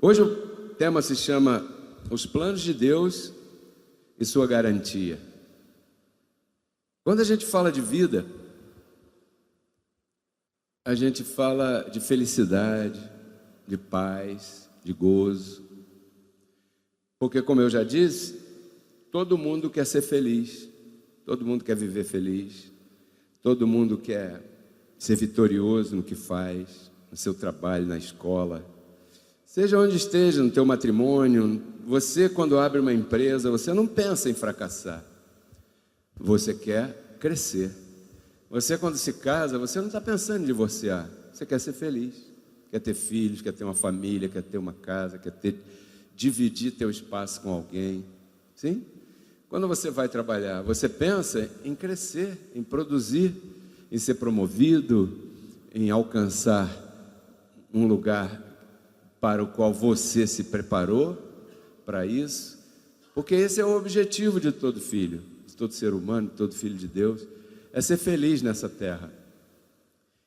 Hoje o tema se chama Os Planos de Deus e Sua Garantia. Quando a gente fala de vida, a gente fala de felicidade, de paz, de gozo. Porque, como eu já disse, todo mundo quer ser feliz, todo mundo quer viver feliz, todo mundo quer ser vitorioso no que faz, no seu trabalho, na escola. Seja onde esteja, no teu matrimônio, você quando abre uma empresa, você não pensa em fracassar. Você quer crescer. Você quando se casa, você não está pensando em divorciar. Você quer ser feliz, quer ter filhos, quer ter uma família, quer ter uma casa, dividir teu espaço com alguém. Sim? Quando você vai trabalhar, você pensa em crescer, em produzir, em ser promovido, em alcançar um lugar para o qual você se preparou para isso, porque esse é o objetivo de todo filho, de todo ser humano, de todo filho de Deus, é ser feliz nessa terra.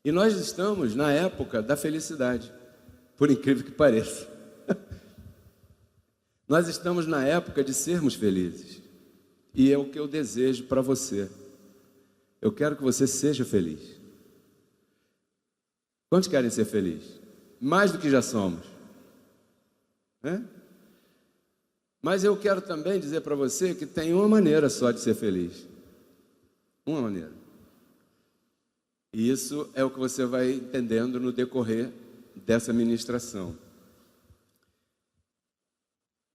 E nós estamos na época da felicidade, por incrível que pareça. Nós estamos na época de sermos felizes, e é o que eu desejo para você. Eu quero que você seja feliz. Quantos querem ser felizes? Mais do que já somos. Mas eu quero também dizer para você que tem uma maneira só de ser feliz. Uma maneira. E isso é o que você vai entendendo no decorrer dessa ministração.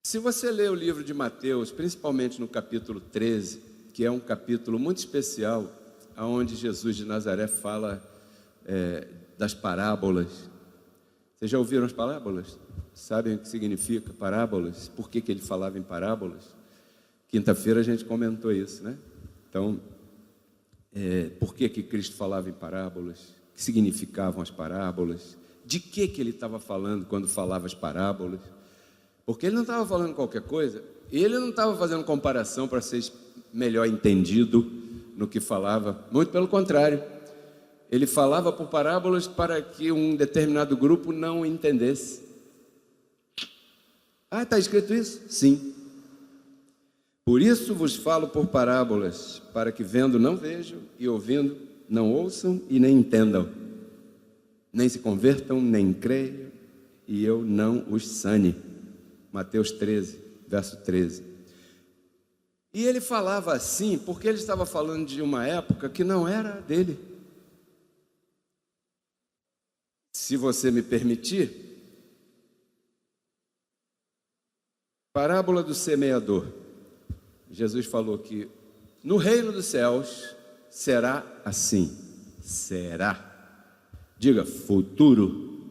Se você ler o livro de Mateus, principalmente no capítulo 13, que é um capítulo muito especial, onde Jesus de Nazaré fala das parábolas. Vocês já ouviram as parábolas? Sabem o que significa parábolas? Por que ele falava em parábolas? Quinta-feira a gente comentou isso, né? Então, por que Cristo falava em parábolas? O que significavam as parábolas? De que ele estava falando quando falava as parábolas? Porque ele não estava falando qualquer coisa. Ele não estava fazendo comparação para ser melhor entendido no que falava. Muito pelo contrário. Ele falava por parábolas para que um determinado grupo não entendesse. Ah, está escrito isso? Sim. Por isso vos falo por parábolas, para que vendo não vejam e ouvindo não ouçam e nem entendam. Nem se convertam, nem creiam, e eu não os sane. Mateus 13, verso 13. E ele falava assim porque ele estava falando de uma época que não era dele. Se você me permitir, parábola do semeador. Jesus falou que no reino dos céus será assim. Será. Diga, futuro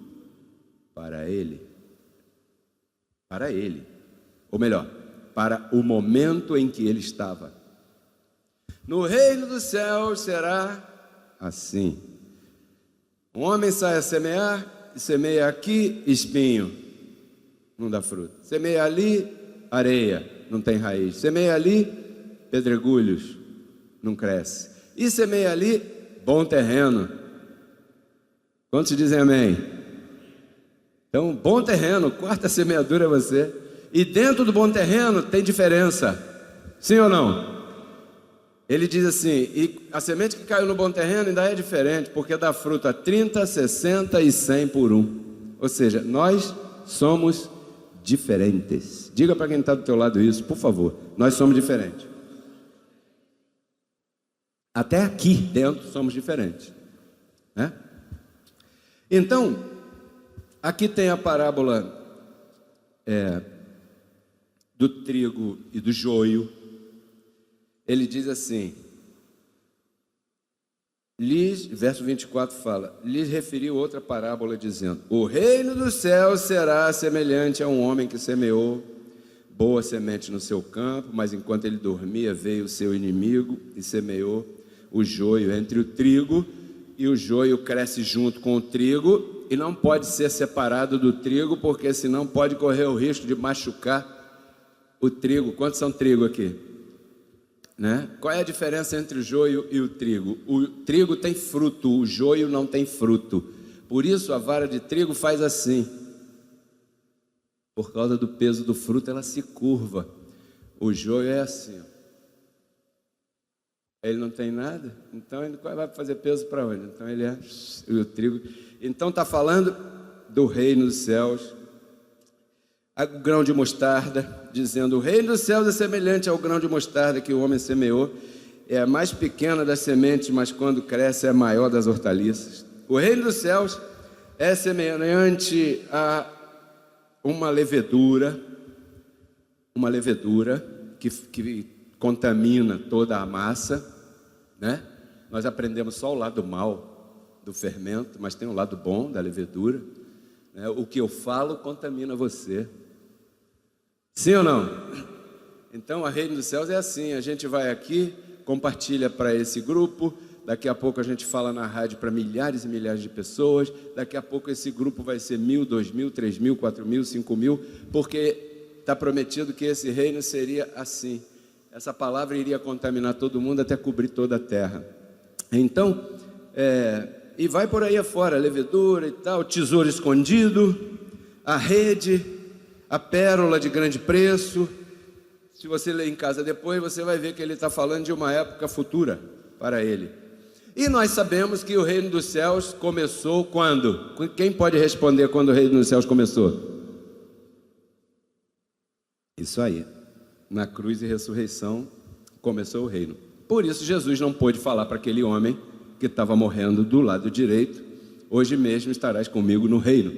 para ele. Para ele. Ou melhor, para o momento em que ele estava. No reino dos céus será assim. Um homem sai a semear, e semeia aqui espinho, não dá fruto. Semeia ali areia, não tem raiz. Semeia ali pedregulhos, não cresce. E semeia ali bom terreno. Quantos dizem amém? Então, bom terreno, quarta semeadura é você. E dentro do bom terreno tem diferença. Sim ou não? Ele diz assim, e a semente que caiu no bom terreno ainda é diferente, porque dá fruto a 30, 60 e 100 por um. Ou seja, nós somos diferentes. Diga para quem está do teu lado isso, por favor. Nós somos diferentes. Até aqui dentro somos diferentes, né? Então, aqui tem a parábola do trigo e do joio. Ele diz assim, verso 24 fala, lhes referiu outra parábola dizendo, o reino dos céus será semelhante a um homem que semeou boa semente no seu campo, mas enquanto ele dormia veio o seu inimigo e semeou o joio entre o trigo, e o joio cresce junto com o trigo e não pode ser separado do trigo, porque senão pode correr o risco de machucar o trigo. Quantos são trigo aqui? Né? Qual é a diferença entre o joio e o trigo? O trigo tem fruto, o joio não tem fruto. Por isso a vara de trigo faz assim. Por causa do peso do fruto, ela se curva. O joio é assim, ó. Ele não tem nada, então ele vai fazer peso para onde? Então ele é o trigo. Então está falando do reino dos céus. O grão de mostarda, dizendo: o reino dos céus é semelhante ao grão de mostarda que o homem semeou. É a mais pequena das sementes, mas quando cresce é a maior das hortaliças. O reino dos céus é semelhante a uma levedura que contamina toda a massa, né? Nós aprendemos só o lado mal do fermento, mas tem um lado bom da levedura, né? O que eu falo contamina você. Sim ou não? Então, a reino dos céus é assim: a gente vai aqui, compartilha para esse grupo, daqui a pouco a gente fala na rádio para milhares e milhares de pessoas, daqui a pouco esse grupo vai ser 1.000, 2.000, 3.000, 4.000, 5.000, porque está prometido que esse reino seria assim. Essa palavra iria contaminar todo mundo até cobrir toda a terra. Então, e vai por aí afora, a levedura e tal, o tesouro escondido, a rede, a pérola de grande preço. Se você ler em casa depois, você vai ver que ele está falando de uma época futura para ele. E nós sabemos que o reino dos céus começou quando? Quem pode responder quando o reino dos céus começou? Isso aí. Na cruz e ressurreição começou o reino. Por isso Jesus não pôde falar para aquele homem que estava morrendo do lado direito: hoje mesmo estarás comigo no reino.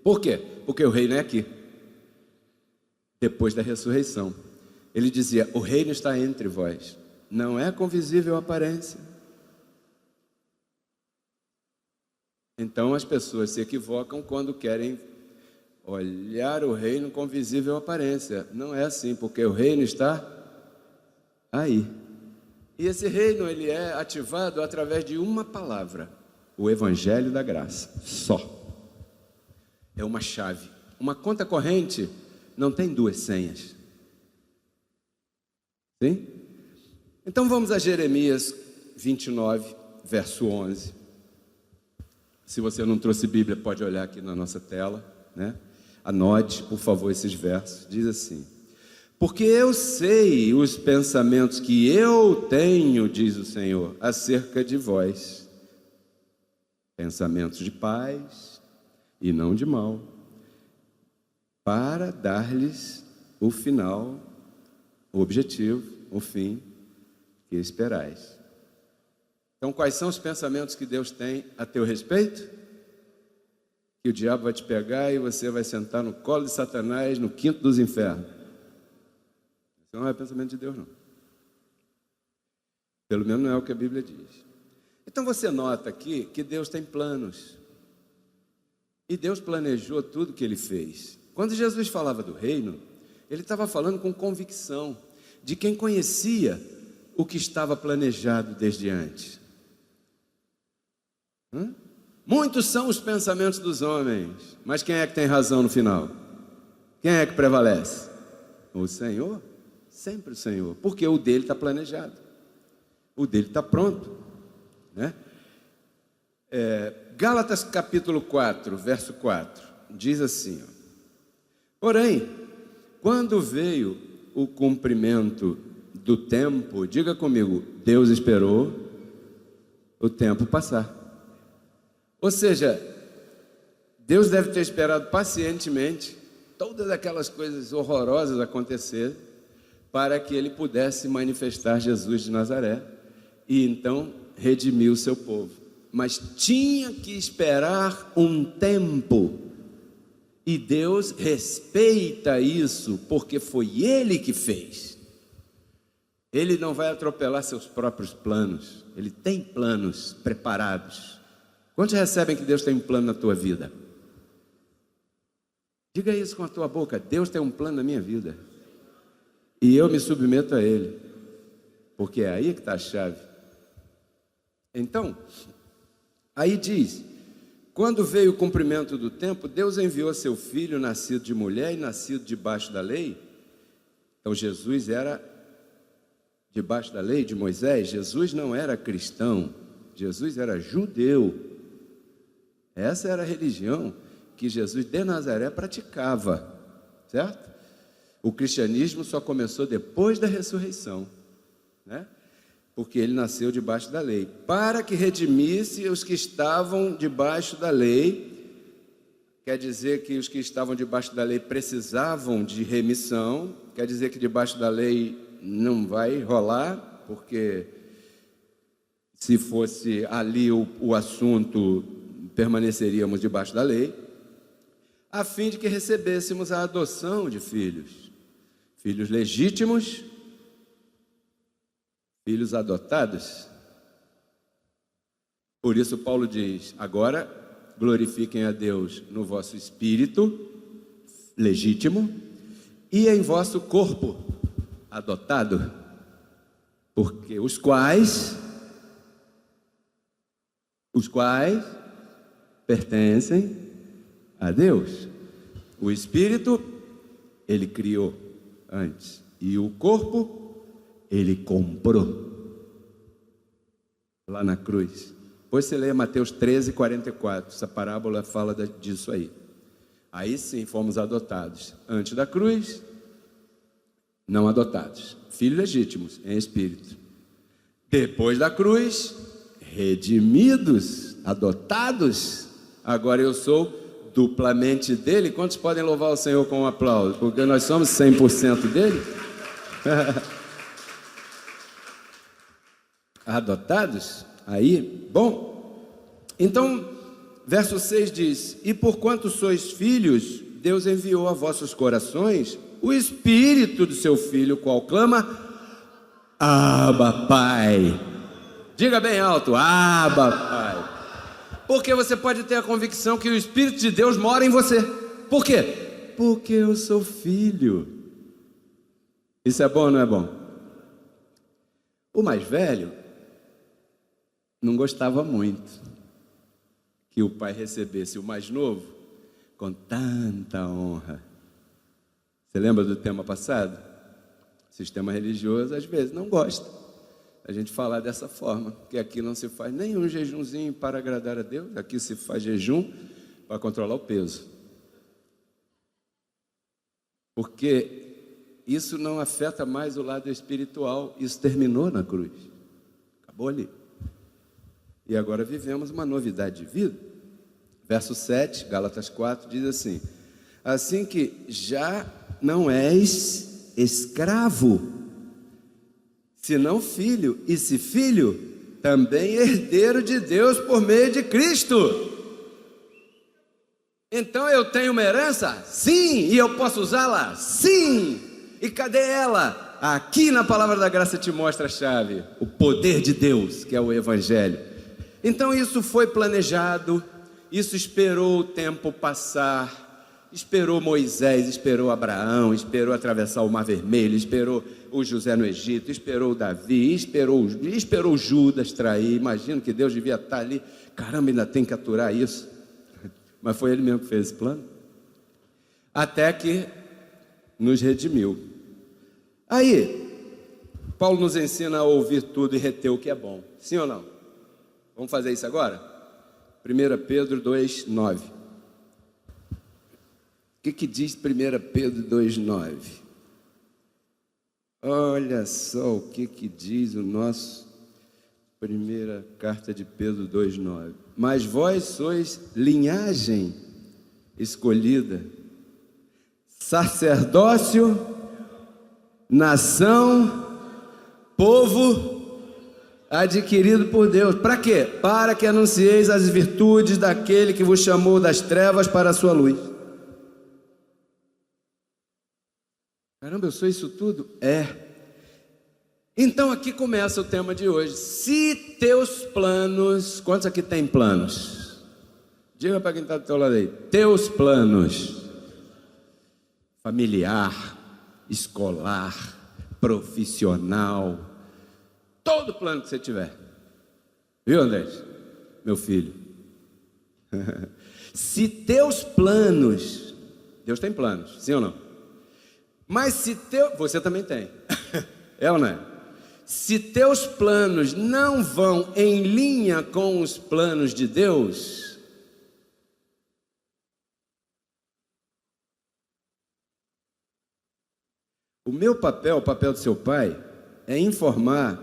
Por quê? Porque o reino é aqui, depois da ressurreição. Ele dizia: o reino está entre vós, não é com visível aparência. Então as pessoas se equivocam quando querem olhar o reino com visível aparência. Não é assim, porque o reino está aí. E esse reino, ele é ativado através de uma palavra: o evangelho da graça. Só. É uma chave. Uma conta corrente não tem duas senhas. Sim? Então vamos a Jeremias 29, verso 11. Se você não trouxe Bíblia, pode olhar aqui na nossa tela, né? Anote, por favor, esses versos. Diz assim: porque eu sei os pensamentos que eu tenho, diz o Senhor, acerca de vós, pensamentos de paz e não de mal, para dar-lhes o final, o objetivo, o fim que esperais. Então, quais são os pensamentos que Deus tem a teu respeito? Que o diabo vai te pegar e você vai sentar no colo de Satanás no quinto dos infernos. Isso não é pensamento de Deus, não. Pelo menos não é o que a Bíblia diz. Então você nota aqui que Deus tem planos. E Deus planejou tudo que Ele fez. Quando Jesus falava do reino, Ele estava falando com convicção de quem conhecia o que estava planejado desde antes. Muitos são os pensamentos dos homens, mas quem é que tem razão no final? Quem é que prevalece? O Senhor, sempre o Senhor, porque o dele está planejado, o dele está pronto, né? Gálatas capítulo 4, verso 4, diz assim, ó: porém, quando veio o cumprimento do tempo, diga comigo, Deus esperou o tempo passar. Ou seja, Deus deve ter esperado pacientemente todas aquelas coisas horrorosas acontecerem para que Ele pudesse manifestar Jesus de Nazaré e então redimir o seu povo. Mas tinha que esperar um tempo, e Deus respeita isso porque foi Ele que fez. Ele não vai atropelar seus próprios planos, Ele tem planos preparados. Quantos recebem que Deus tem um plano na tua vida? Diga isso com a tua boca: Deus tem um plano na minha vida e eu me submeto a Ele, porque é aí que está a chave. Então, aí diz: quando veio o cumprimento do tempo, Deus enviou seu filho, nascido de mulher e nascido debaixo da lei. Então Jesus era debaixo da lei de Moisés. Jesus não era cristão, Jesus era judeu. Essa era a religião que Jesus de Nazaré praticava. certo? O cristianismo só começou depois da ressurreição, né? Porque ele nasceu debaixo da lei, para que redimisse os que estavam debaixo da lei. Quer dizer que os que estavam debaixo da lei precisavam de remissão, quer dizer que debaixo da lei não vai rolar, porque se fosse ali o assunto, permaneceríamos debaixo da lei, a fim de que recebêssemos a adoção de filhos, filhos legítimos, filhos adotados. Por isso Paulo diz: agora glorifiquem a Deus no vosso espírito legítimo e em vosso corpo adotado, porque os quais pertencem a Deus. O espírito ele criou antes, e o corpo ele comprou lá na cruz. Depois você lê Mateus 13:44, essa parábola fala disso aí. Aí sim fomos adotados antes da cruz, não adotados, filhos legítimos em espírito. Depois da cruz, redimidos, adotados. Agora eu sou duplamente dele. Quantos podem louvar o Senhor com um aplauso? Porque nós somos 100% dele. Adotados. Aí, bom, então, verso 6 diz: e porquanto sois filhos, Deus enviou a vossos corações o Espírito do seu Filho, qual clama: Abba, Pai. Diga bem alto: Abba, Pai. Porque você pode ter a convicção que o Espírito de Deus mora em você. Por quê? Porque eu sou filho. Isso é bom ou não é bom? O mais velho não gostava muito que o pai recebesse o mais novo com tanta honra. Você lembra do tema passado? O sistema religioso às vezes não gosta a gente falar dessa forma, que aqui não se faz nenhum jejumzinho para agradar a Deus, aqui se faz jejum para controlar o peso, porque isso não afeta mais o lado espiritual. Isso terminou na cruz, acabou ali. E agora vivemos uma novidade de vida. Verso 7, Gálatas 4, diz assim: assim que já não és escravo, senão filho, e se filho, também herdeiro de Deus por meio de Cristo. Então eu tenho uma herança? Sim. E eu posso usá-la? Sim. E cadê ela? Aqui na Palavra da Graça te mostra a chave, o poder de Deus, que é o Evangelho. Então isso foi planejado, isso esperou o tempo passar, esperou Moisés, esperou Abraão, esperou atravessar o Mar Vermelho, esperou o José no Egito, esperou Davi, esperou Judas trair. Imagino que Deus devia estar ali, caramba, ainda tem que aturar isso. Mas foi ele mesmo que fez esse plano, até que nos redimiu. Aí, Paulo nos ensina a ouvir tudo e reter o que é bom, sim ou não? Vamos fazer isso agora? 1 Pedro 2:9. O que diz 1 Pedro 2:9? Olha só o que diz o nosso primeira carta de Pedro 2:9. Mas vós sois linhagem escolhida, sacerdócio, nação, povo adquirido por Deus. Para quê? Para que anuncieis as virtudes daquele que vos chamou das trevas para a sua luz. Caramba, eu sou isso tudo? É. Então aqui começa o tema de hoje. Se teus planos... Quantos aqui têm planos? Diga para quem está do teu lado aí. Teus planos. Familiar, escolar, profissional, todo plano que você tiver. Viu, André? Meu filho. Se teus planos... Deus tem planos, sim ou não? Mas se você também tem. É ou não é? Se teus planos não vão em linha com os planos de Deus, O meu papel, o papel do seu pai, é informar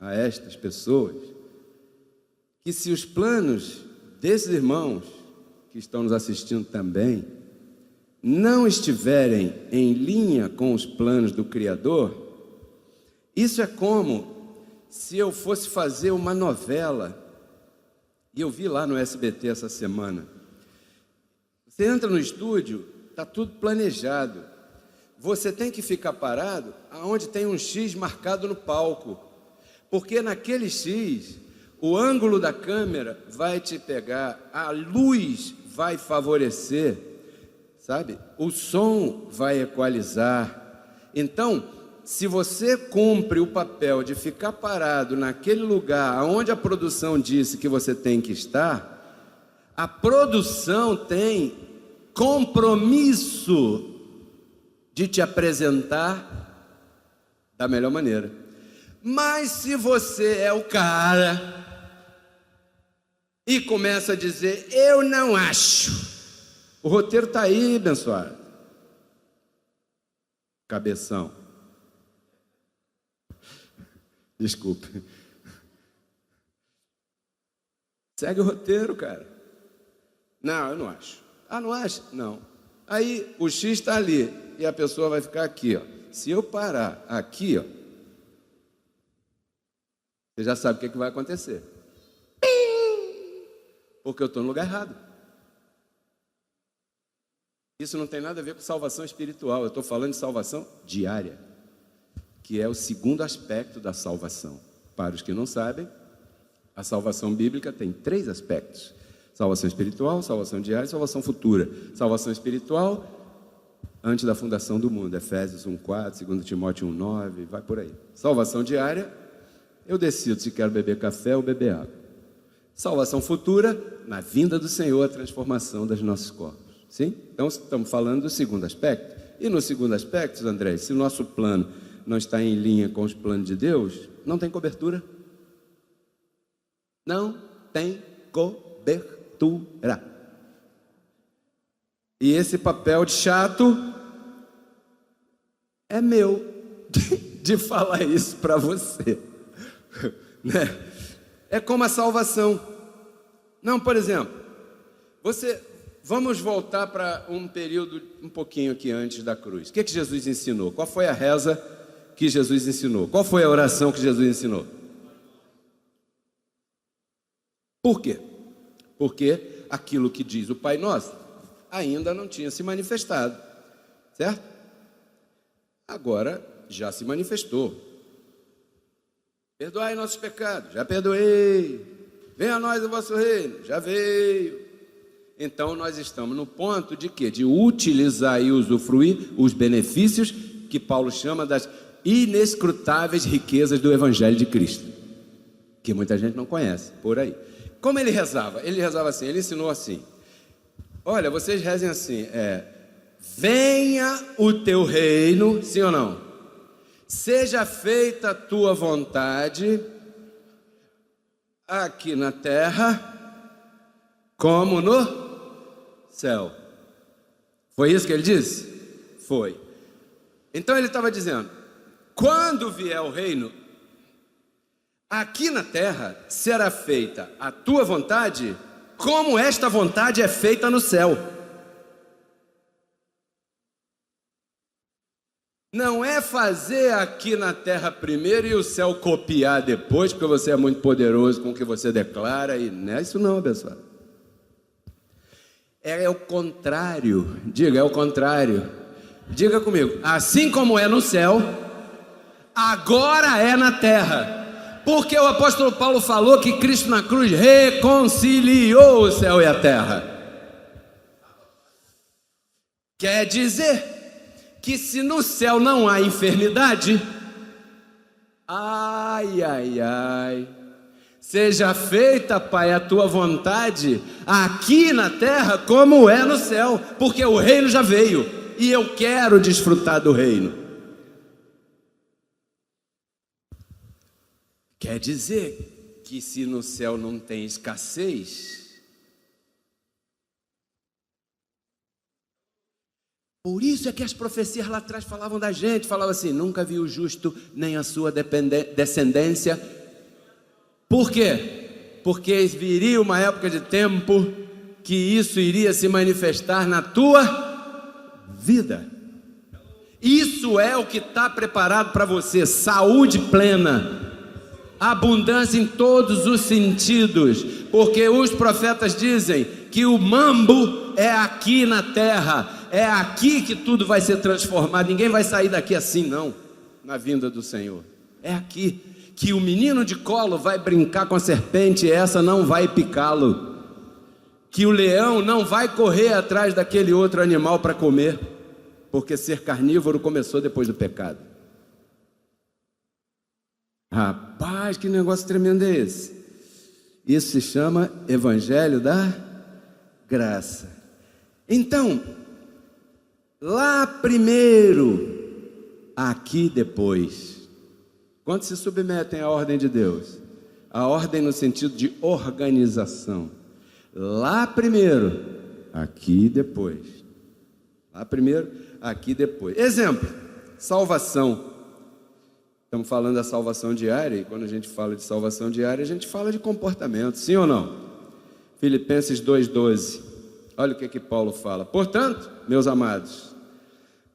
a estas pessoas que se os planos desses irmãos que estão nos assistindo também não estiverem em linha com os planos do Criador, isso é como se eu fosse fazer uma novela, e eu vi lá no SBT essa semana. Você entra no estúdio, está tudo planejado. Você tem que ficar parado aonde tem um X marcado no palco, porque naquele X, o ângulo da câmera vai te pegar, a luz vai favorecer, sabe? O som vai equalizar. Então, se você cumpre o papel de ficar parado naquele lugar onde a produção disse que você tem que estar, a produção tem compromisso de te apresentar da melhor maneira. Mas se você é o cara e começa a dizer, eu não acho, o roteiro está aí, abençoado. Cabeção. Desculpe. Segue o roteiro, cara. Não, eu não acho. Ah, não acha? Não. Aí o X está ali e a pessoa vai ficar aqui, ó. Se eu parar aqui, ó, você já sabe o que vai acontecer. Porque eu estou no lugar errado. Isso não tem nada a ver com salvação espiritual. Eu estou falando de salvação diária, que é o segundo aspecto da salvação. Para os que não sabem, a salvação bíblica tem 3 aspectos: salvação espiritual, salvação diária e salvação futura. Salvação espiritual, antes da fundação do mundo, Efésios 1,4, 2 Timóteo 1,9, vai por aí. Salvação diária, eu decido se quero beber café ou beber água. Salvação futura, na vinda do Senhor, a transformação dos nossos corpos. Sim? Então, estamos falando do segundo aspecto. E no segundo aspecto, André, se o nosso plano não está em linha com os planos de Deus, não tem cobertura. Não tem cobertura. E esse papel de chato é meu, de falar isso para você. Né? É como a salvação. Não, por exemplo, vamos voltar para um período um pouquinho aqui antes da cruz. O que Jesus ensinou? Qual foi a reza que Jesus ensinou? Qual foi a oração que Jesus ensinou? Por quê? Porque aquilo que diz o Pai Nosso ainda não tinha se manifestado, certo? Agora já se manifestou. Perdoai nossos pecados, já perdoei. Venha a nós o vosso reino, já veio. Então nós estamos no ponto de quê? De utilizar e usufruir os benefícios que Paulo chama das inescrutáveis riquezas do Evangelho de Cristo, que muita gente não conhece por aí. Como ele rezava? Ele rezava assim, ele ensinou assim: olha, vocês rezem assim, venha o teu reino, sim ou não? Seja feita a tua vontade, aqui na terra, como no céu. Foi isso que ele disse? Foi. Então ele estava dizendo, quando vier o reino, aqui na terra será feita a tua vontade, como esta vontade é feita no céu. Não é fazer aqui na terra primeiro e o céu copiar depois, porque você é muito poderoso com o que você declara, e não é isso não, pessoal. É o contrário. Diga, é o contrário. Diga comigo, assim como é no céu, agora é na terra. Porque o apóstolo Paulo falou que Cristo na cruz reconciliou o céu e a terra. Quer dizer que se no céu não há enfermidade, seja feita, Pai, a tua vontade aqui na terra como é no céu, porque o reino já veio e eu quero desfrutar do reino. Quer dizer que se no céu não tem escassez, Por isso é que as profecias lá atrás falavam da gente, falavam assim, nunca vi o justo nem a sua descendência. Por quê? Porque viria uma época de tempo que isso iria se manifestar na tua vida. Isso é o que está preparado para você, saúde plena, abundância em todos os sentidos, porque os profetas dizem que o mambo é aqui na terra, é aqui que tudo vai ser transformado, ninguém vai sair daqui assim não, na vinda do Senhor, é aqui que o menino de colo vai brincar com a serpente e essa não vai picá-lo, que o leão não vai correr atrás daquele outro animal para comer, porque ser carnívoro começou depois do pecado. Rapaz, que negócio tremendo é esse? Isso se chama Evangelho da Graça. Então, lá primeiro, aqui depois. Quantos se submetem à ordem de Deus? A ordem no sentido de organização. Lá primeiro, aqui depois. Lá primeiro, aqui depois. Exemplo, salvação. Estamos falando da salvação diária, e quando a gente fala de salvação diária, a gente fala de comportamento, sim ou não? Filipenses 2,12. Olha o que Paulo fala. Portanto, meus amados,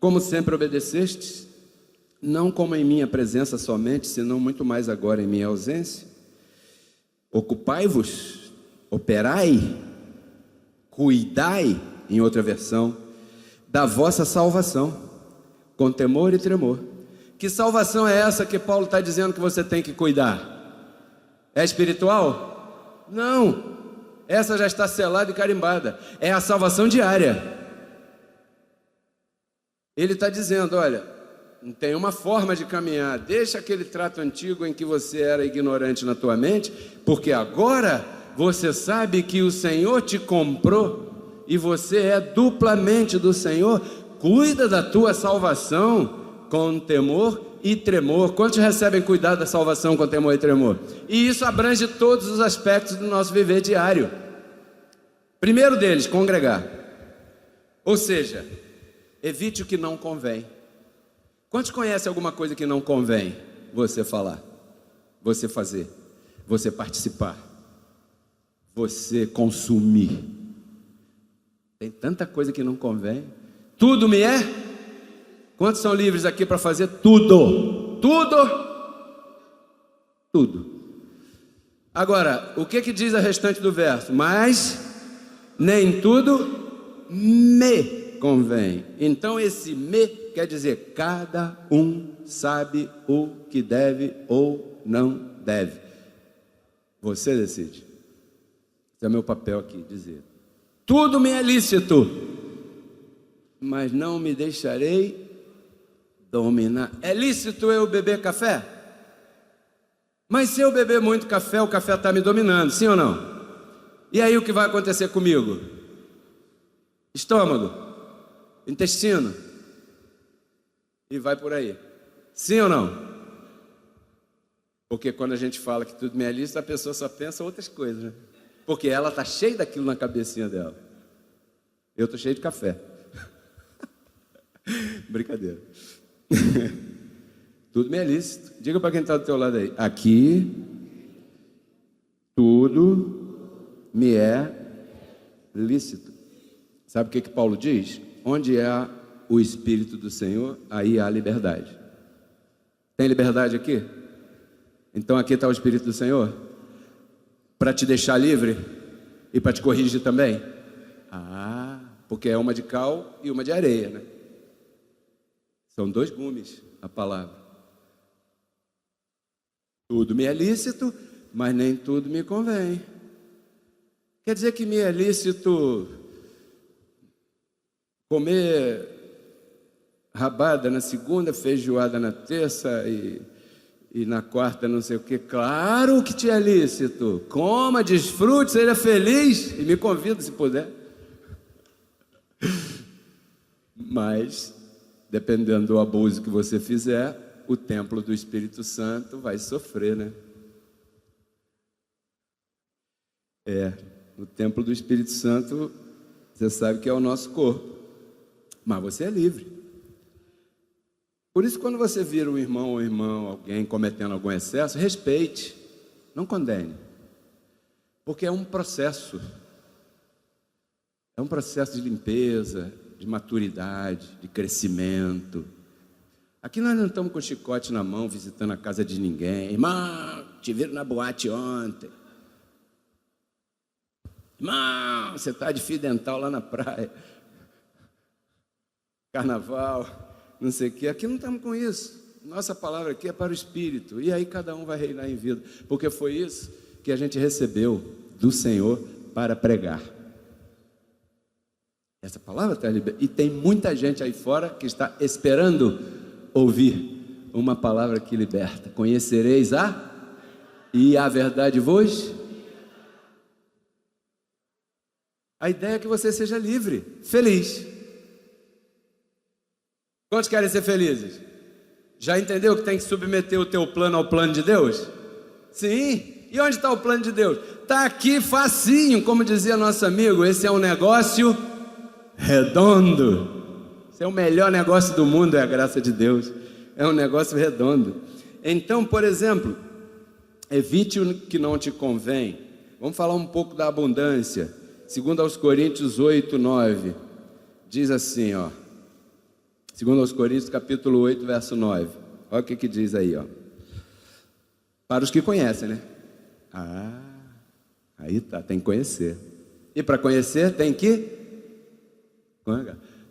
como sempre obedecestes, não como em minha presença somente, senão muito mais agora em minha ausência, ocupai-vos, operai, cuidai, em outra versão, da vossa salvação, com temor e tremor. Que salvação é essa que Paulo está dizendo que você tem que cuidar? É espiritual? Não, essa já está selada e carimbada, é a salvação diária. Ele está dizendo, olha, tem uma forma de caminhar, deixa aquele trato antigo em que você era ignorante na tua mente, porque agora você sabe que o Senhor te comprou, e você é duplamente do Senhor, cuida da tua salvação, com temor e tremor. Quantos recebem cuidado da salvação com temor e tremor? E isso abrange todos os aspectos do nosso viver diário. Primeiro deles, congregar. Ou seja, evite o que não convém. Quantos conhecem alguma coisa que não convém você falar, você fazer, você participar, você consumir? Tem tanta coisa que não convém. Tudo me é? Quantos são livres aqui para fazer tudo? Tudo? Tudo. Agora, o que diz a restante do verso? Mas nem tudo me convém. Então esse me quer dizer cada um sabe o que deve ou não deve. Você decide. Esse é o meu papel aqui, dizer. Tudo me é lícito, mas não me deixarei dominar. É lícito eu beber café? Mas se eu beber muito café, o café está me dominando, sim ou não? E aí o que vai acontecer comigo? Estômago, intestino, e vai por aí, sim ou não? Porque quando a gente fala que tudo me é lícito, a pessoa só pensa outras coisas, né? Porque ela está cheia daquilo na cabecinha dela. Eu estou cheio de café. Brincadeira. Tudo me é lícito. Diga para quem está do teu lado aí. Aqui, tudo me é lícito. Sabe o que Paulo diz? Onde há o Espírito do Senhor, aí há liberdade. Tem liberdade aqui? Então aqui está o Espírito do Senhor? Para te deixar livre e para te corrigir também? Porque é uma de cal e uma de areia, né? São dois gumes, a palavra. Tudo me é lícito, mas nem tudo me convém. Quer dizer que me é lícito comer rabada na segunda, feijoada na terça e na quarta não sei o que. Claro que te é lícito. Coma, desfrute, seja feliz e me convida se puder. Mas, dependendo do abuso que você fizer, o templo do Espírito Santo vai sofrer, né? O templo do Espírito Santo, você sabe que é o nosso corpo. mas você é livre. Por isso, quando você vira um irmão ou irmã, alguém cometendo algum excesso, respeite, não condene. Porque é um processo de limpeza, de maturidade, de crescimento. Aqui nós não estamos com chicote na mão, visitando a casa de ninguém. Irmão, te viram na boate ontem. Irmão, você está de fio dental lá na praia. Carnaval, não sei o quê. Aqui não estamos com isso. Nossa palavra aqui é para o Espírito. E aí cada um vai reinar em vida. Porque foi isso que a gente recebeu do Senhor para pregar. Essa palavra está liberta. E tem muita gente aí fora que está esperando ouvir uma palavra que liberta. Conhecereis e a verdade vos. A ideia é que você seja livre, feliz. Quantos querem ser felizes? Já entendeu que tem que submeter o teu plano ao plano de Deus? Sim. E onde está o plano de Deus? Está aqui facinho, como dizia nosso amigo. Esse é um negócio redondo. Esse é o melhor negócio do mundo, é a graça de Deus. É um negócio redondo. Então, por exemplo, evite o que não te convém. Vamos falar um pouco da abundância. Segundo aos Coríntios 8, 9. Diz assim, ó. Segundo aos Coríntios, capítulo 8, verso 9. Olha o que diz aí, ó. Para os que conhecem, né? Aí tá, tem que conhecer. E para conhecer tem que...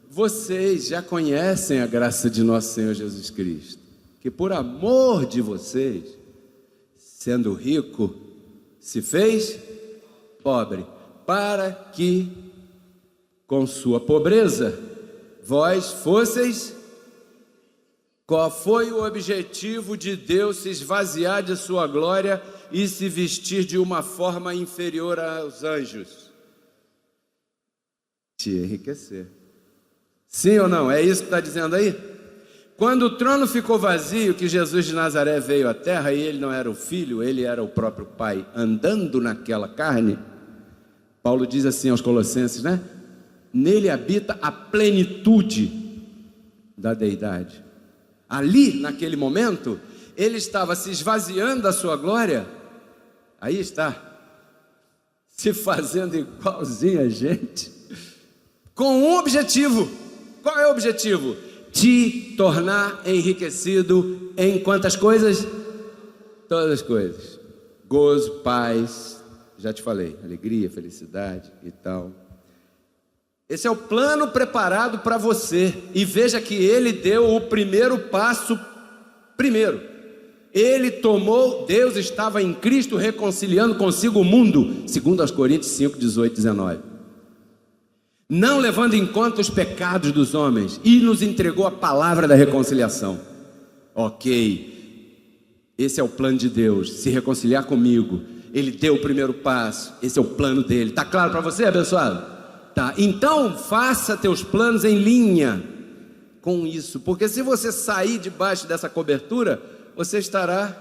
Vocês já conhecem a graça de nosso Senhor Jesus Cristo, que por amor de vocês, sendo rico, se fez pobre, para que com sua pobreza vós fosseis. Qual foi o objetivo de Deus se esvaziar de sua glória e se vestir de uma forma inferior aos anjos? Te enriquecer. Sim ou não? É isso que está dizendo aí? Quando o trono ficou vazio, que Jesus de Nazaré veio à terra, e ele não era o filho, ele era o próprio Pai, andando naquela carne, Paulo diz assim aos Colossenses, né? Nele habita a plenitude da deidade. Ali, naquele momento, ele estava se esvaziando da sua glória. Aí está, se fazendo igualzinho a gente, com um objetivo. Qual é o objetivo? Te tornar enriquecido em quantas coisas? Todas as coisas. Gozo, paz, já te falei, alegria, felicidade e tal. Esse é o plano preparado para você. E veja que ele deu o primeiro passo primeiro. Ele tomou, Deus estava em Cristo reconciliando consigo o mundo, segundo aos Coríntios 5, 18, 19. Não levando em conta os pecados dos homens, e nos entregou a palavra da reconciliação. Ok, esse é o plano de Deus, se reconciliar comigo. Ele deu o primeiro passo, esse é o plano dele. Está claro para você, abençoado? Tá, então faça teus planos em linha com isso, porque se você sair debaixo dessa cobertura, você estará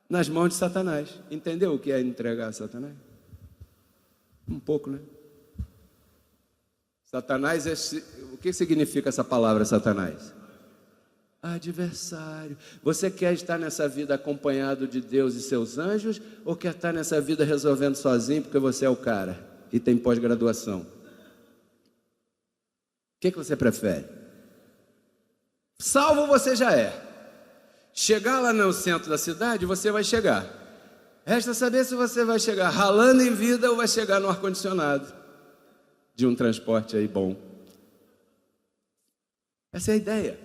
nas mãos de Satanás. Entendeu o que é entregar a Satanás? Um pouco, né? Satanás o que significa essa palavra Satanás? Adversário. Você quer estar nessa vida acompanhado de Deus e seus anjos, ou quer estar nessa vida resolvendo sozinho porque você é o cara e tem pós-graduação? O que você prefere? Salvo você já é. Chegar lá no centro da cidade, você vai chegar. Resta saber se você vai chegar ralando em vida ou vai chegar no ar-condicionado de um transporte aí bom. Essa é a ideia.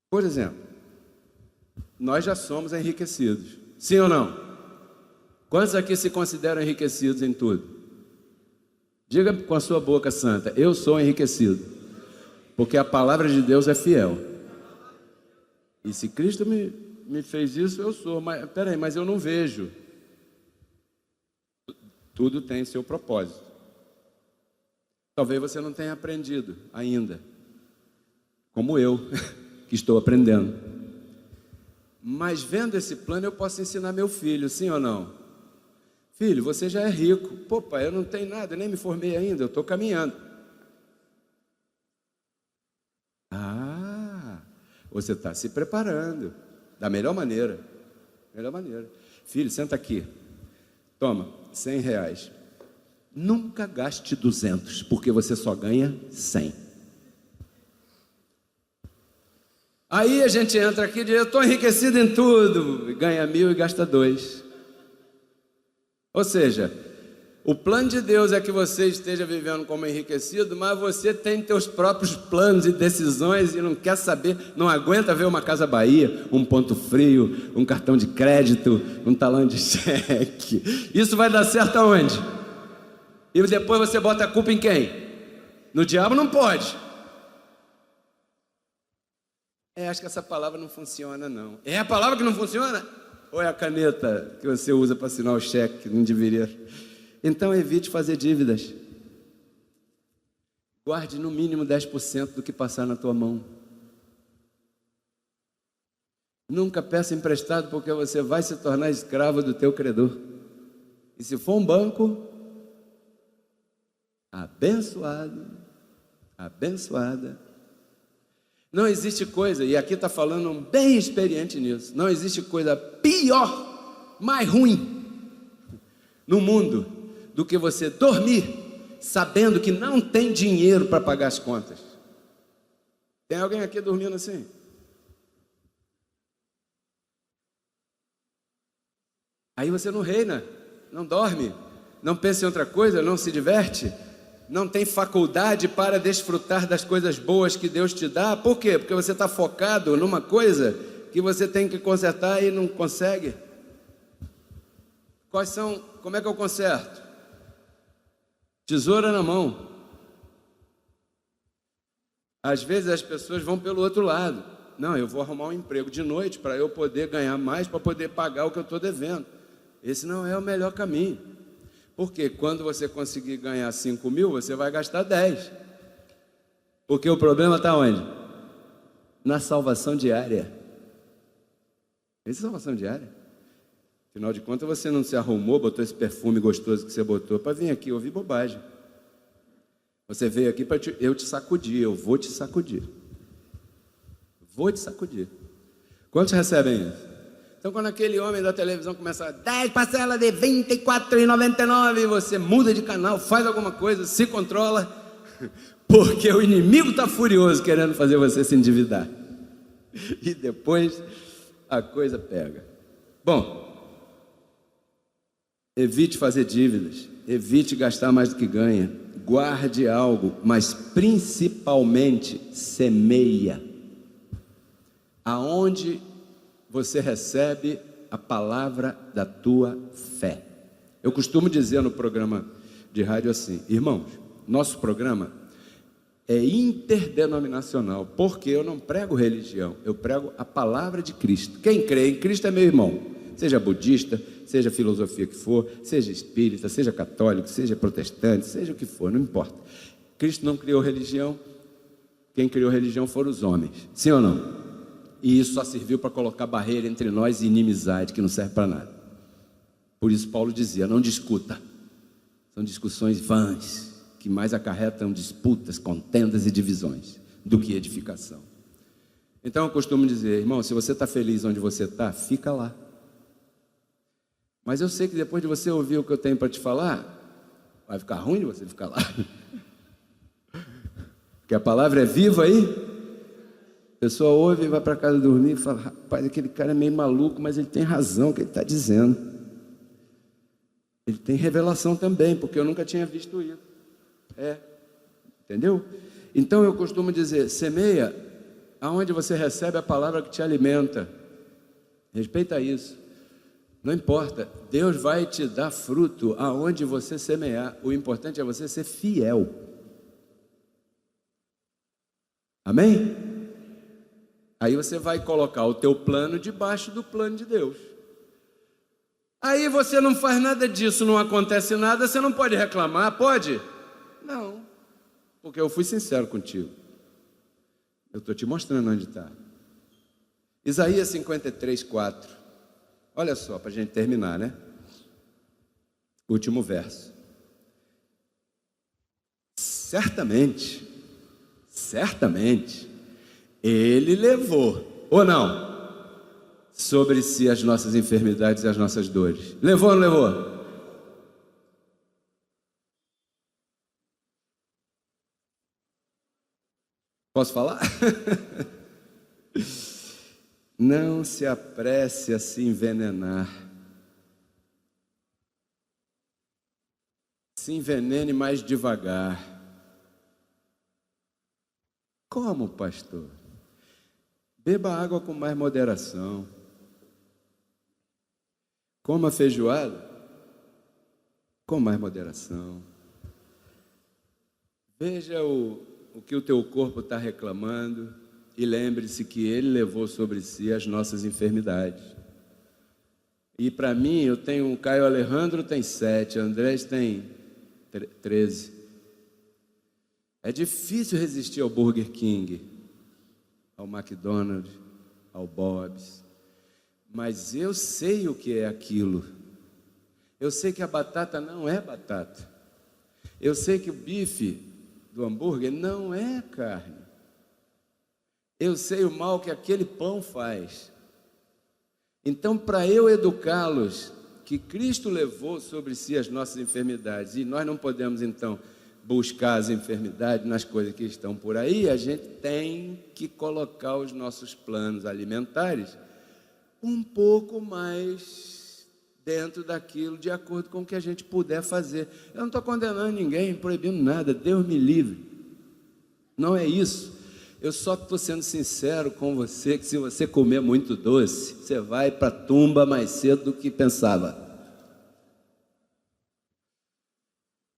Por exemplo, nós já somos enriquecidos. Sim ou não? Quantos aqui se consideram enriquecidos em tudo? Diga com a sua boca santa: eu sou enriquecido, porque a palavra de Deus é fiel. E se Cristo me fez isso, eu sou. Mas peraí, mas eu não vejo. Tudo tem seu propósito. Talvez você não tenha aprendido ainda, como eu, que estou aprendendo. Mas vendo esse plano, eu posso ensinar meu filho, sim ou não? Filho, você já é rico. Pô, pai, eu não tenho nada, eu nem me formei ainda, eu estou caminhando. Você está se preparando da melhor maneira. Melhor maneira. Filho, senta aqui. Toma, R$100. Nunca gaste 200, porque você só ganha 100. Aí a gente entra aqui e diz, eu estou enriquecido em tudo. Ganha 1.000 e gasta 2. Ou seja, o plano de Deus é que você esteja vivendo como enriquecido, mas você tem teus próprios planos e decisões e não quer saber, não aguenta ver uma Casa Bahia, um ponto frio, um cartão de crédito, um talão de cheque. Isso vai dar certo aonde? E depois você bota a culpa em quem? No diabo não pode. Acho que essa palavra não funciona, não. É a palavra que não funciona? Ou é a caneta que você usa para assinar o cheque, que não deveria? Então evite fazer dívidas. Guarde no mínimo 10% do que passar na tua mão. Nunca peça emprestado, porque você vai se tornar escravo do teu credor. E se for um banco, abençoado, abençoada. Não existe coisa, e aqui está falando um bem experiente nisso, não existe coisa pior, mais ruim no mundo do que você dormir sabendo que não tem dinheiro para pagar as contas. Tem alguém aqui dormindo assim? Aí você não reina, não dorme, não pensa em outra coisa, não se diverte, não tem faculdade para desfrutar das coisas boas que Deus te dá. Por quê? Porque você está focado numa coisa que você tem que consertar e não consegue. Como é que eu conserto? Tesoura na mão. Às vezes as pessoas vão pelo outro lado. Não, eu vou arrumar um emprego de noite para eu poder ganhar mais, para poder pagar o que eu estou devendo. Esse não é o melhor caminho. Porque quando você conseguir ganhar 5.000, você vai gastar 10. Porque o problema está onde? Na salvação diária. Essa é salvação diária. Afinal de contas, você não se arrumou, botou esse perfume gostoso que você botou para vir aqui ouvir bobagem. Você veio aqui para eu te sacudir, eu vou te sacudir. Vou te sacudir. Quantos recebem isso? Então, quando aquele homem da televisão começa a 10 parcelas de R$24,99, e você muda de canal, faz alguma coisa, se controla, porque o inimigo está furioso querendo fazer você se endividar. E depois a coisa pega. Bom, evite fazer dívidas, evite gastar mais do que ganha, guarde algo, mas principalmente semeia. Aonde você recebe a palavra da tua fé. Eu costumo dizer no programa de rádio assim, irmãos, nosso programa é interdenominacional, porque eu não prego religião, eu prego a palavra de Cristo. Quem crê em Cristo é meu irmão, seja budista, seja filosofia que for, seja espírita, seja católico, seja protestante, seja o que for, não importa. Cristo não criou religião, quem criou religião foram os homens, sim ou não? E isso só serviu para colocar barreira entre nós e inimizade, que não serve para nada. Por isso Paulo dizia, não discuta. São discussões vãs, que mais acarretam disputas, contendas e divisões, do que edificação. Então eu costumo dizer, irmão, se você está feliz onde você está, fica lá. Mas eu sei que depois de você ouvir o que eu tenho para te falar, vai ficar ruim de você ficar lá. Porque a palavra é viva aí. A pessoa ouve e vai para casa dormir e fala, rapaz, aquele cara é meio maluco, mas ele tem razão o que ele está dizendo. Ele tem revelação também, porque eu nunca tinha visto isso. Entendeu? Então eu costumo dizer, semeia aonde você recebe a palavra que te alimenta. Respeita isso. Não importa, Deus vai te dar fruto aonde você semear. O importante é você ser fiel. Amém? Aí você vai colocar o teu plano debaixo do plano de Deus. Aí você não faz nada disso, não acontece nada, você não pode reclamar, pode? Não, porque eu fui sincero contigo. Eu estou te mostrando onde está. Isaías 53:4. Olha só, para a gente terminar, né? Último verso. Certamente, Ele levou, ou não? Sobre si as nossas enfermidades e as nossas dores. Levou ou não levou? Posso falar? Não se apresse a se envenenar. Se envenene mais devagar. Como, pastor? Beba água com mais moderação. Coma feijoada com mais moderação. Veja o que o teu corpo está reclamando e lembre-se que ele levou sobre si as nossas enfermidades. E para mim, eu tenho o Caio Alejandro tem 7, Andrés tem 13. É difícil resistir ao Burger King, ao McDonald's, ao Bob's. Mas eu sei o que é aquilo. Eu sei que a batata não é batata. Eu sei que o bife do hambúrguer não é carne. Eu sei o mal que aquele pão faz. Então, para eu educá-los, que Cristo levou sobre si as nossas enfermidades, e nós não podemos, então, buscar as enfermidades nas coisas que estão por aí, a gente tem que colocar os nossos planos alimentares um pouco mais dentro daquilo, de acordo com o que a gente puder fazer. Eu não estou condenando ninguém, proibindo nada, Deus me livre. Não é isso. Eu só estou sendo sincero com você, que se você comer muito doce, você vai para a tumba mais cedo do que pensava.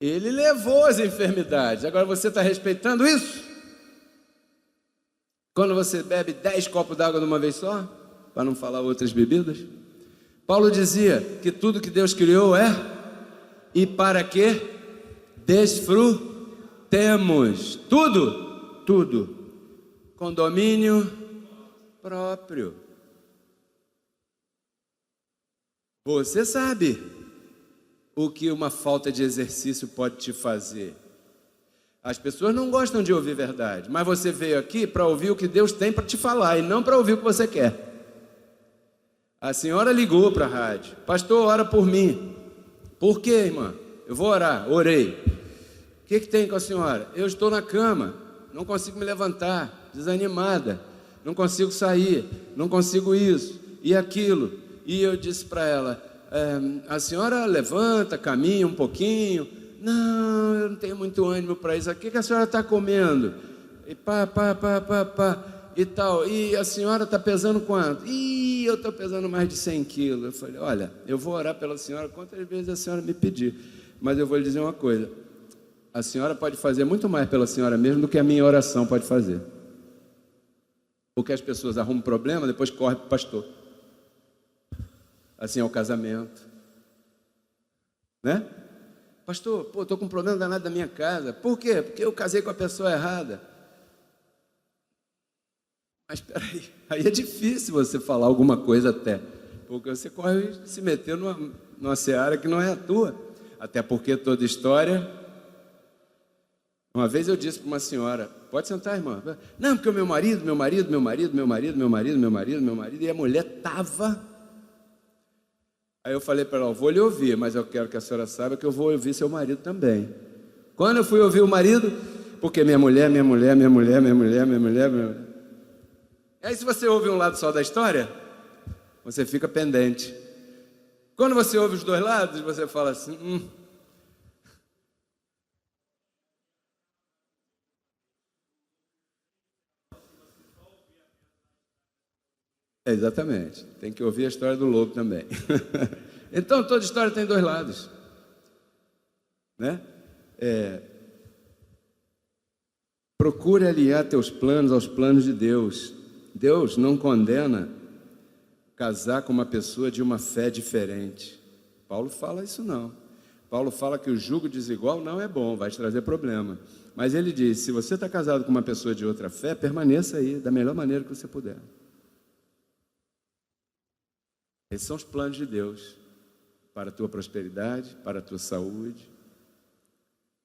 Ele levou as enfermidades, agora você está respeitando isso? Quando você bebe 10 copos d'água de uma vez só, para não falar outras bebidas. Paulo dizia que tudo que Deus criou é e para que desfrutemos. Tudo. Com domínio próprio. Você sabe o que uma falta de exercício pode te fazer. As pessoas não gostam de ouvir verdade, mas você veio aqui para ouvir o que Deus tem para te falar e não para ouvir o que você quer. A senhora ligou para a rádio. Pastor, ora por mim. Por quê, irmã? Eu vou orar. Orei. O que tem com a senhora? Eu estou na cama, não consigo me levantar, desanimada, não consigo sair, não consigo isso e aquilo. E eu disse para ela, a senhora levanta, caminha um pouquinho. Não, eu não tenho muito ânimo para isso. O que a senhora está comendo? E pá. E tal, e a senhora está pesando quanto? Eu estou pesando mais de 100 quilos. Eu falei, olha, eu vou orar pela senhora quantas vezes a senhora me pedir, mas eu vou lhe dizer uma coisa, a senhora pode fazer muito mais pela senhora mesmo do que a minha oração pode fazer. Porque as pessoas arrumam problema, depois correm para o pastor. Assim é o casamento, né? Pastor, estou com um problema danado na minha casa. Por quê? Porque eu casei com a pessoa errada. Mas espera aí é difícil você falar alguma coisa até, porque você corre de se meter numa seara que não é a tua, até porque toda história... Uma vez eu disse para uma senhora, pode sentar, irmã, não, porque o meu marido, e a mulher estava... Aí eu falei para ela, vou lhe ouvir, mas eu quero que a senhora saiba que eu vou ouvir seu marido também. Quando eu fui ouvir o marido, porque minha mulher. Aí se você ouve um lado só da história, você fica pendente. Quando você ouve os dois lados, você fala assim, Exatamente, tem que ouvir a história do lobo também. Então toda história tem dois lados, né? Procure alinhar teus planos aos planos de Deus. Deus não condena casar com uma pessoa de uma fé diferente. Paulo fala isso não. Paulo fala que o jugo desigual não é bom, vai te trazer problema. Mas ele diz, se você está casado com uma pessoa de outra fé, permaneça aí, da melhor maneira que você puder. Esses são os planos de Deus para a tua prosperidade, para a tua saúde.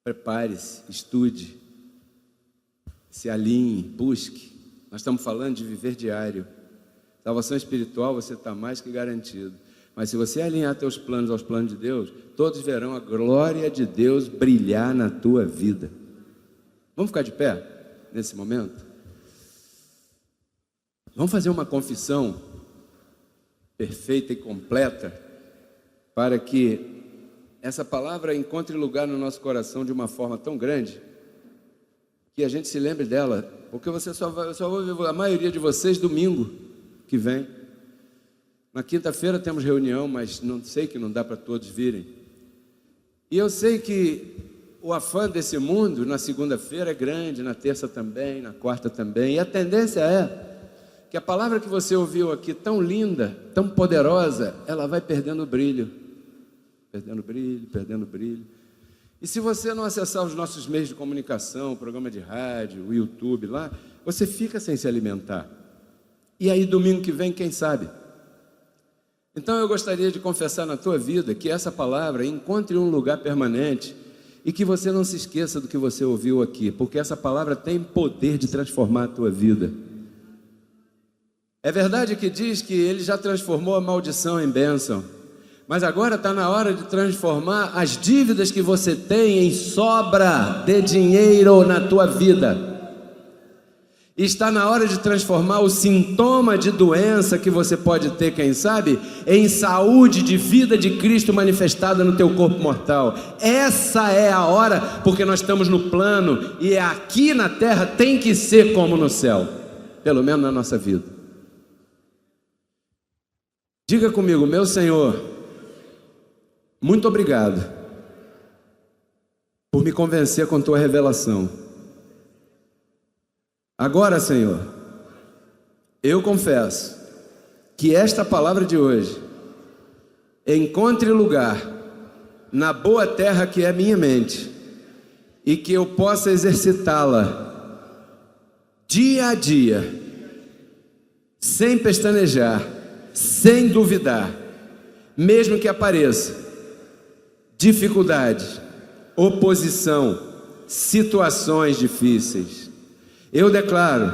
Prepare-se, estude, se alinhe, busque. Nós estamos falando de viver diário. Salvação espiritual você está mais que garantido. Mas se você alinhar teus planos aos planos de Deus, todos verão a glória de Deus brilhar na tua vida. Vamos ficar de pé nesse momento? Vamos fazer uma confissão perfeita e completa para que essa palavra encontre lugar no nosso coração de uma forma tão grande que a gente se lembre dela, porque você só vai ver a maioria de vocês domingo que vem. Na quinta-feira temos reunião, mas não sei que não dá para todos virem. E eu sei que o afã desse mundo na segunda-feira é grande, na terça também, na quarta também. E a tendência é que a palavra que você ouviu aqui, tão linda, tão poderosa, ela vai perdendo brilho. Perdendo brilho, perdendo brilho. E se você não acessar os nossos meios de comunicação, o programa de rádio, o YouTube lá, você fica sem se alimentar. E aí domingo que vem, quem sabe? Então eu gostaria de confessar na tua vida que essa palavra encontre um lugar permanente e que você não se esqueça do que você ouviu aqui, porque essa palavra tem poder de transformar a tua vida. É verdade que diz que ele já transformou a maldição em bênção, mas agora está na hora de transformar as dívidas que você tem em sobra de dinheiro na tua vida. Está na hora de transformar o sintoma de doença que você pode ter, quem sabe, em saúde de vida de Cristo manifestada no teu corpo mortal. Essa é a hora, porque nós estamos no plano e aqui na terra tem que ser como no céu, pelo menos na nossa vida. Diga comigo: meu Senhor, muito obrigado por me convencer com tua revelação. Agora, Senhor, eu confesso que esta palavra de hoje encontre lugar na boa terra que é minha mente e que eu possa exercitá-la dia a dia, sem pestanejar, sem duvidar, mesmo que apareça dificuldade, oposição, situações difíceis. Eu declaro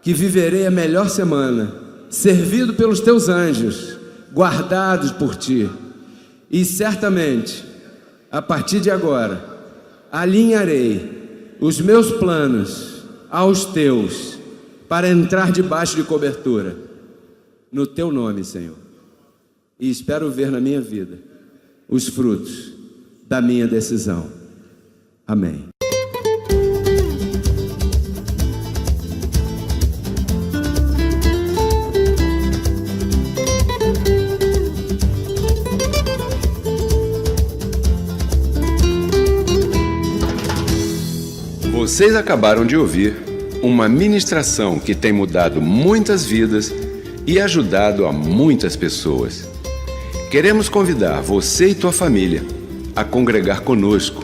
que viverei a melhor semana, servido pelos teus anjos, guardados por ti. E certamente, a partir de agora, alinharei os meus planos aos teus, para entrar debaixo de cobertura, no teu nome, Senhor. E espero ver na minha vida os frutos da minha decisão. Amém. Vocês acabaram de ouvir uma ministração que tem mudado muitas vidas e ajudado a muitas pessoas. Queremos convidar você e tua família a congregar conosco,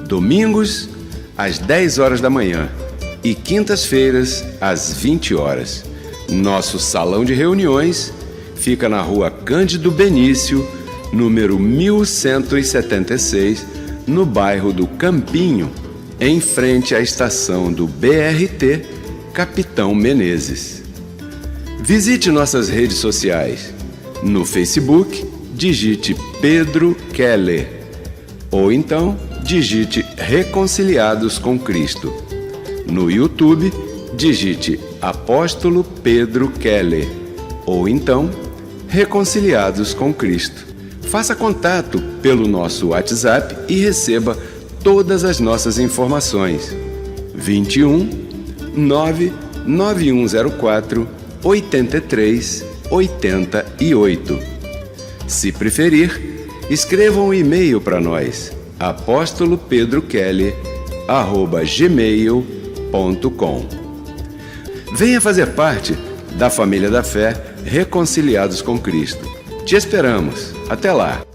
domingos às 10 horas da manhã e quintas-feiras às 20 horas. Nosso salão de reuniões fica na rua Cândido Benício, número 1176, no bairro do Campinho, em frente à estação do BRT Capitão Menezes. Visite nossas redes sociais. No Facebook, digite Pedro Keller, ou então digite Reconciliados com Cristo. No YouTube, digite Apóstolo Pedro Keller, ou então Reconciliados com Cristo. Faça contato pelo nosso WhatsApp e receba todas as nossas informações. 21 99104 83 88. Se preferir, escreva um e-mail para nós, apostolopedrokeller@gmail.com. Venha fazer parte da família da fé, Reconciliados com Cristo. Te esperamos. Até lá.